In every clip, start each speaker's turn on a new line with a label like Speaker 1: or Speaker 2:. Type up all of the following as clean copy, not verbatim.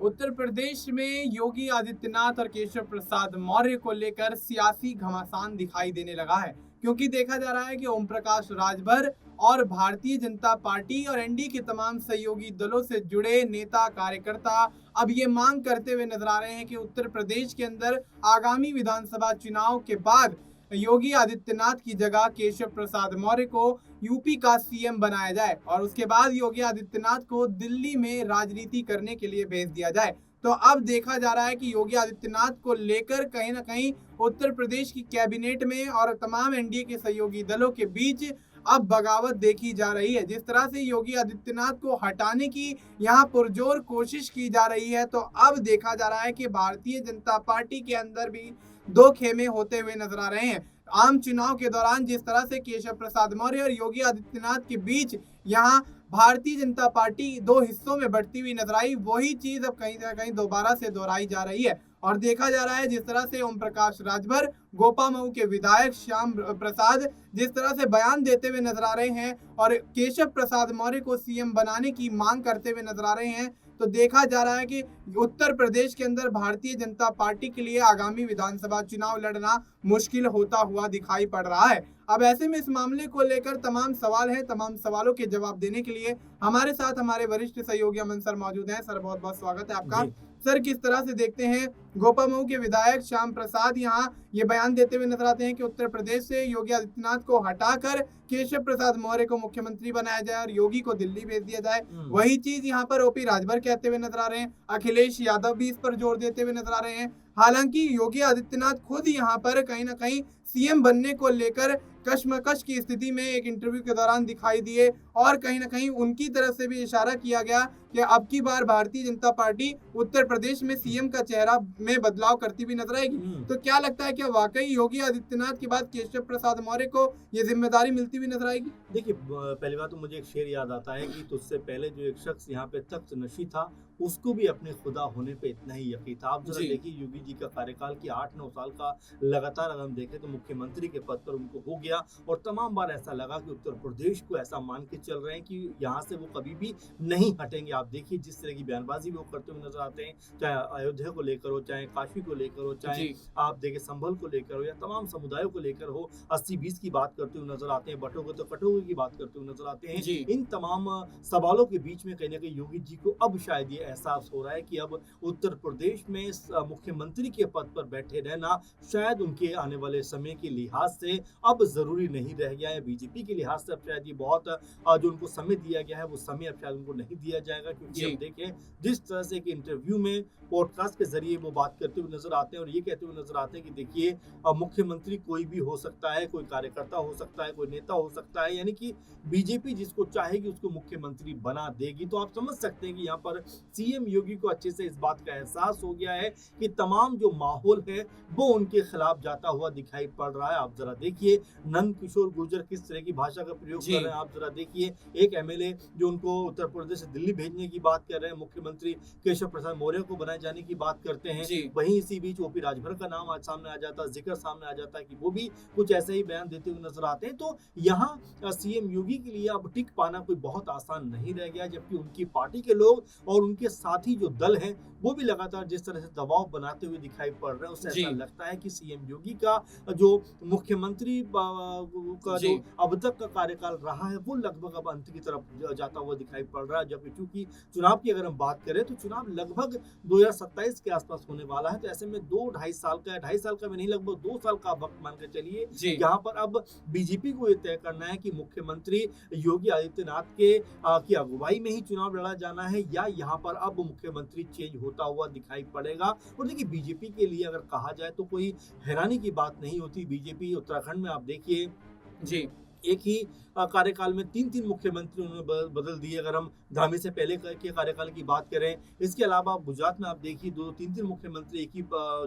Speaker 1: उत्तर प्रदेश में योगी आदित्यनाथ और केशव प्रसाद मौर्य को लेकर सियासी घमासान दिखाई देने लगा है, क्योंकि देखा जा रहा है कि ओम प्रकाश राजभर और भारतीय जनता पार्टी और एनडीए के तमाम सहयोगी दलों से जुड़े नेता कार्यकर्ता अब ये मांग करते हुए नजर आ रहे हैं कि उत्तर प्रदेश के अंदर आगामी विधानसभा चुनाव के बाद योगी आदित्यनाथ की जगह केशव प्रसाद मौर्य को यूपी का सीएम बनाया जाए और उसके बाद योगी आदित्यनाथ को दिल्ली में राजनीति करने के लिए भेज दिया जाए। तो अब देखा जा रहा है कि योगी आदित्यनाथ को लेकर कहीं ना कहीं उत्तर प्रदेश की कैबिनेट में और तमाम एनडीए के सहयोगी दलों के बीच अब बगावत देखी जा रही है। जिस तरह से योगी आदित्यनाथ को हटाने की यहाँ पुरजोर कोशिश की जा रही है, तो अब देखा जा रहा है कि भारतीय जनता पार्टी के अंदर भी दो खेमे होते हुए नजर आ रहे हैं। आम चुनाव के दौरान जिस तरह से केशव प्रसाद मौर्य और योगी आदित्यनाथ के बीच यहाँ भारतीय जनता पार्टी दो हिस्सों में बढ़ती हुई नजर आई, वही चीज अब कहीं ना कहीं दोबारा से दोहराई जा रही है। और देखा जा रहा है जिस तरह से ओम प्रकाश राजभर, गोपामऊ के विधायक श्याम प्रसाद जिस तरह से बयान देते हुए नजर आ रहे हैं और केशव प्रसाद मौर्य को सीएम बनाने की मांग करते हुए नजर आ रहे हैं, तो देखा जा रहा है कि उत्तर प्रदेश के अंदर भारतीय जनता पार्टी के लिए आगामी विधानसभा चुनाव लड़ना मुश्किल होता हुआ दिखाई पड़ रहा है। अब ऐसे में इस मामले को लेकर तमाम सवाल हैं। तमाम सवालों के जवाब देने के लिए हमारे साथ हमारे वरिष्ठ सहयोगी अमन सर मौजूद हैं। सर, बहुत बहुत स्वागत है आपका। सर, किस तरह से देखते हैं गोपामऊ के विधायक श्याम प्रसाद यहाँ ये बयान देते हुए नजर आते हैं कि उत्तर प्रदेश से योगी आदित्यनाथ को हटाकर केशव प्रसाद मौर्य को मुख्यमंत्री बनाया जाए और योगी को दिल्ली भेज दिया जाए। वही चीज यहाँ पर ओपी राजभर कहते हुए नजर आ रहे हैं। अखिलेश यादव भी इस पर जोर देते हुए नजर आ रहे हैं। हालांकि योगी आदित्यनाथ खुद यहाँ पर कहीं ना कहीं सीएम बनने को लेकर कश्मकश की स्थिति में एक इंटरव्यू के दौरान दिखाई दिए और कहीं ना कहीं उनकी तरफ से भी इशारा किया गया कि अब की बार भारतीय जनता पार्टी उत्तर प्रदेश में सीएम का चेहरा में बदलाव करती हुई नजर आएगी। तो क्या लगता है कि वाकई योगी आदित्यनाथ के बाद केशव प्रसाद मौर्य को ये जिम्मेदारी मिलती हुई नजर आएगी?
Speaker 2: देखिए, पहली बात तो मुझे एक शेर याद आता है कि तुझसे पहले जो एक शख्स यहाँ पे तख्त नशी था, उसको भी अपने खुदा होने पे इतना ही यकीन था। आप जरा देखिए, योगी जी का कार्यकाल की 8-9 साल का लगातार अगर हम देखें तो मुख्यमंत्री के पद पर उनको हो गया और तमाम बार ऐसा लगा कि उत्तर प्रदेश को ऐसा मान के चल रहे हैं कि यहाँ से वो कभी भी नहीं हटेंगे। आप देखिए जिस तरह की बयानबाजी वो करते हुए नजर आते हैं, चाहे अयोध्या को लेकर हो, चाहे काशी को लेकर हो, चाहे आप देखिए संभल को लेकर हो या तमाम समुदायों को लेकर हो, 80-20 की बात करते हुए नजर आते हैं, बटोगे तो कटोगे की बात करते हुए नजर आते हैं। इन तमाम सवालों के बीच में कहीं ना कहीं योगी जी को अब शायद ये एहसास हो रहा है कि अब उत्तर प्रदेश में मुख्यमंत्री के पद पर बैठे रहना शायद उनके आने वाले समय के लिहाज से अब जरूरी नहीं रह गया है। बीजेपी के लिहाज से अब शायद ये बहुत जो उनको समय दिया गया है वो समय अब शायद उनको नहीं दिया जाएगा, क्योंकि अब देखें जिस तरह से एक इंटरव्यू में पॉडकास्ट के जरिए वो बात करते हुए नजर आते हैं और ये कहते हुए नजर आते हैं कि देखिए, मुख्यमंत्री कोई भी हो सकता है, कोई कार्यकर्ता हो सकता है, कोई नेता हो सकता है, यानी कि बीजेपी जिसको चाहेगी उसको मुख्यमंत्री बना देगी। तो आप समझ सकते हैं कि यहाँ पर सीएम योगी को अच्छे से इस बात का एहसास हो गया है कि तमाम जो माहौल है वो उनके खिलाफ जाता हुआ दिखाई पड़ रहा है। आप जरा देखिए नंद किशोर गुर्जर किस तरह की भाषा का प्रयोग कर रहे हैं। आप जरा देखिए एक एमएलए जो उनको उत्तर प्रदेश से दिल्ली भेजने की बात कर रहे हैं, मुख्यमंत्री केशव प्रसाद मौर्य को बनाए जाने की बात करते हैं, वहीं इसी बीच ओपी राजभर का नाम आज सामने आ जाता है, जिक्र सामने आ जाता है कि वो भी कुछ ऐसे ही बयान देते हुए नजर आते हैं। तो यहाँ सीएम योगी के लिए अब टिक पाना कोई बहुत आसान नहीं रह गया, जबकि उनकी पार्टी के लोग और उनके साथी जो दल हैं वो भी लगातार जिस तरह से दबाव बनाते हुए दिखाई पड़ रहे हैं, उससे ऐसा लगता है कि सीएम योगी का जो मुख्यमंत्री का जो अब तक का कार्यकाल रहा है वो लगभग अब अंत की तरफ जाता हुआ दिखाई पड़ रहा है। जबकि चूंकि चुनाव की अगर हम बात करें तो चुनाव लगभग 2027 के आसपास होने वाला है, तो ऐसे में 2-2.5 साल का, 2.5 साल का भी नहीं, लगभग 2 साल का वक्त मान के चलिए। यहाँ पर अब बीजेपी को ये तय करना है कि मुख्यमंत्री योगी आदित्यनाथ के की अगुवाई में ही चुनाव लड़ा जाना है या यहाँ पर अब मुख्यमंत्री चेंज होता हुआ दिखाई पड़ेगा। और देखिए, बीजेपी के लिए अगर कहा जाए तो कोई हैरानी की बात नहीं होती। बीजेपी उत्तराखंड में आप देखिए एक ही कार्यकाल में 3-3 मुख्यमंत्री उन्होंने बदल दिए। अगर हम धामी से पहले के कार्यकाल की बात करें, इसके अलावा गुजरात में आप देखिए 2-3 मुख्यमंत्री एक ही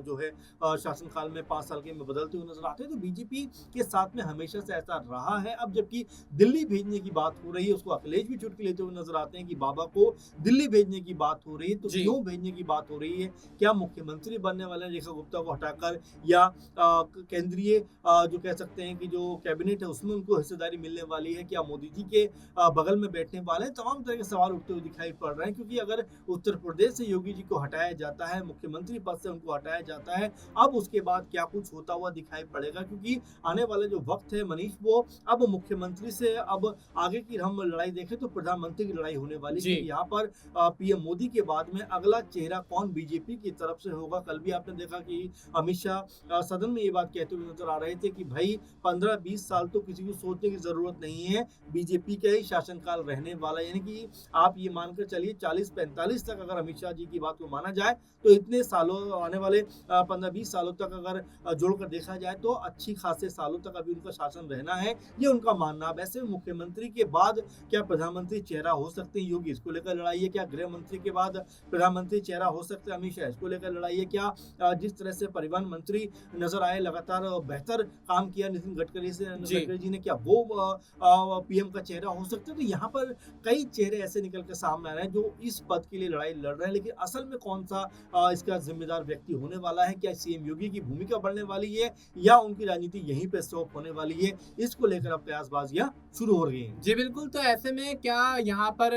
Speaker 2: जो है शासनकाल में 5 साल के में बदलते हुए नजर आते हैं। तो बीजेपी के साथ में हमेशा से ऐसा रहा है। अब जबकि दिल्ली भेजने की बात हो रही है, उसको अखिलेश भी चुटकी लेते हुए नजर आते हैं कि बाबा को दिल्ली भेजने की बात हो रही है, तो क्यों भेजने की बात हो रही है? क्या मुख्यमंत्री बनने वाले रेखा गुप्ता को हटाकर या केंद्रीय जो कह सकते हैं कि जो कैबिनेट है उसमें उनको हिस्सेदारी मिलने वाली है? क्या मोदी जी के बगल में बैठने वाले हैं? तमाम तरह के सवाल उठते हुए दिखाई पड़ रहे हैं, क्योंकि अगर उत्तर प्रदेश से योगी जी को हटाया जाता है, मुख्यमंत्री पद से उनको हटाया जाता है, अब उसके बाद क्या कुछ होता हुआ दिखाई पड़ेगा, क्योंकि आने वाला जो वक्त है मनीष, वो अब मुख्यमंत्री से अब आगे की हम लड़ाई देखें तो प्रधानमंत्री की लड़ाई होने वाली है। यहाँ पर पीएम मोदी के बाद में अगला चेहरा कौन बीजेपी की तरफ से होगा। कल भी आपने देखा कि अमित शाह सदन में ये बात कहते हुए नजर आ रहे थे कि भाई 15-20 साल तो किसी को सोचने की जरूरत नहीं है, बीजेपी का ही शासनकाल रहने वाला, यानी कि आप ये मानकर चलिए 40-45 तक अगर अमित शाह जी की बात को माना जाए तो इतने सालों, आने वाले 15-20 सालों तक अगर जोड़कर देखा जाए तो अच्छी खासे सालों तक अभी उनका शासन रहना है, ये उनका मानना। वैसे मुख्यमंत्री के बाद क्या प्रधानमंत्री चेहरा हो सकते हैं योगी, इसको लेकर लड़ाई है। क्या गृह मंत्री के बाद प्रधानमंत्री चेहरा हो सकते हैं अमित शाह, इसको लेकर लड़ाई है। क्या जिस तरह से परिवहन मंत्री नजर आए, लगातार बेहतर काम किया नितिन गडकरी जी ने, क्या वो पीएम का चेहरा हो सकते हैं। तो यहाँ पर कई चेहरे ऐसे निकल कर सामने आ रहे हैं जो इस पद के लिए लड़ाई लड़ रहे हैं, लेकिन असल में कौन सा इसका जिम्मेदार व्यक्ति होने वाला है, क्या सीएम योगी की भूमिका बढ़ने वाली है या उनकी राजनीति यहीं पे स्टॉप होने वाली है, इसको लेकर अब प्रयासबाजियां शुरू हो रही हैं।
Speaker 1: जी बिल्कुल, तो ऐसे में क्या यहाँ पर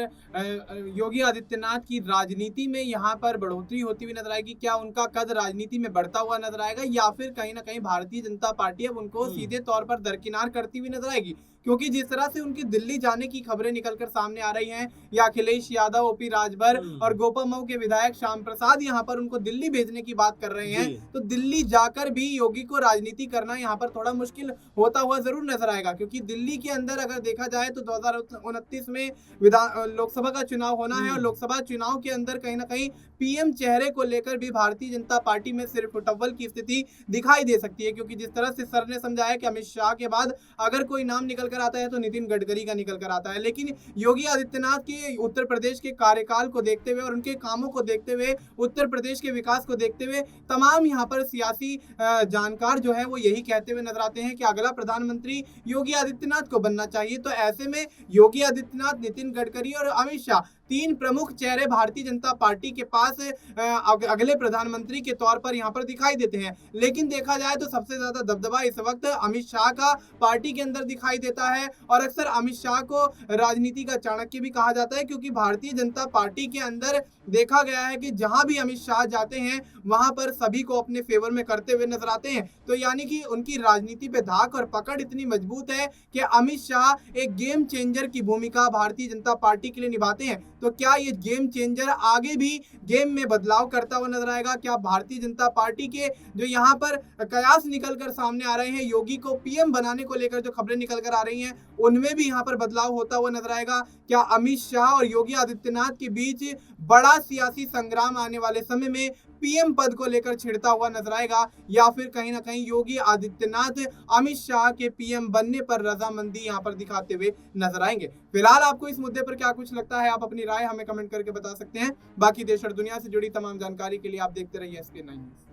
Speaker 1: योगी आदित्यनाथ की राजनीति में यहाँ पर बढ़ोतरी होती हुई नजर आएगी, क्या उनका कद राजनीति में बढ़ता हुआ नजर आएगा, या फिर कहीं ना कहीं भारतीय जनता पार्टी अब उनको सीधे तौर पर दरकिनार करती हुई नजर आएगी। क्योंकि जिस तरह से उनकी दिल्ली जाने की खबरें निकलकर सामने आ रही हैं, या अखिलेश यादव, ओपी राजभर और गोपामऊ के विधायक श्याम प्रसाद यहाँ पर उनको दिल्ली भेजने की बात कर रहे हैं, तो दिल्ली जाकर भी योगी को राजनीति करना यहाँ पर थोड़ा मुश्किल होता हुआ जरूर नजर आएगा। क्योंकि दिल्ली के अंदर अगर देखा जाए तो 2029 में लोकसभा का चुनाव होना है, और लोकसभा चुनाव के अंदर कहीं ना कहीं पीएम चेहरे को लेकर भी भारतीय जनता पार्टी में सिर्फ टव्वल की स्थिति दिखाई दे सकती है। क्योंकि जिस तरह से सर ने समझाया कि अमित शाह के बाद अगर कोई नाम निकल कर आता है तो नितिन गडकरी का निकल कर आता है, लेकिन योगी आदित्यनाथ के उत्तर प्रदेश के कार्यकाल को देखते हुए और उनके कामों को देखते हुए, उत्तर प्रदेश के विकास को देखते हुए तमाम यहाँ पर सियासी जानकार जो है वो यही कहते हुए नजर आते हैं कि अगला प्रधानमंत्री योगी आदित्यनाथ को बनना चाहिए। तो ऐसे में योगी आदित्यनाथ, नितिन गडकरी और अमित शाह, तीन प्रमुख चेहरे भारतीय जनता पार्टी के पास अगले प्रधानमंत्री के तौर पर यहाँ पर दिखाई देते हैं। लेकिन देखा जाए तो सबसे ज्यादा दबदबा इस वक्त अमित शाह का पार्टी के अंदर दिखाई देता है, और अक्सर अमित शाह को राजनीति का चाणक्य भी कहा जाता है, क्योंकि भारतीय जनता पार्टी के अंदर देखा गया है कि जहां भी अमित शाह जाते हैं वहां पर सभी को अपने फेवर में करते हुए नजर आते हैं। तो यानी कि उनकी राजनीति पे धाक और पकड़ इतनी मजबूत है कि अमित शाह एक गेम चेंजर की भूमिका भारतीय जनता पार्टी के लिए निभाते हैं। तो क्या ये गेम चेंजर आगे भी गेम में बदलाव करता हुआ नजर आएगा? क्या भारतीय जनता पार्टी के जो यहाँ पर कयास निकल कर सामने आ रहे हैं, योगी को पीएम बनाने को लेकर जो खबरें निकल कर आ रही हैं, उनमें भी यहाँ पर बदलाव होता हुआ नजर आएगा? क्या अमित शाह और योगी आदित्यनाथ के बीच बड़ा सियासी संग्राम आने वाले समय में पीएम पद को लेकर छिड़ता हुआ नजर आएगा, या फिर कहीं ना कहीं योगी आदित्यनाथ अमित शाह के पीएम बनने पर रजामंदी यहाँ पर दिखाते हुए नजर आएंगे? फिलहाल आपको इस मुद्दे पर क्या कुछ लगता है, आप अपनी राय हमें कमेंट करके बता सकते हैं। बाकी देश और दुनिया से जुड़ी तमाम जानकारी के लिए आप देखते रहिए SK9 न्यूज़।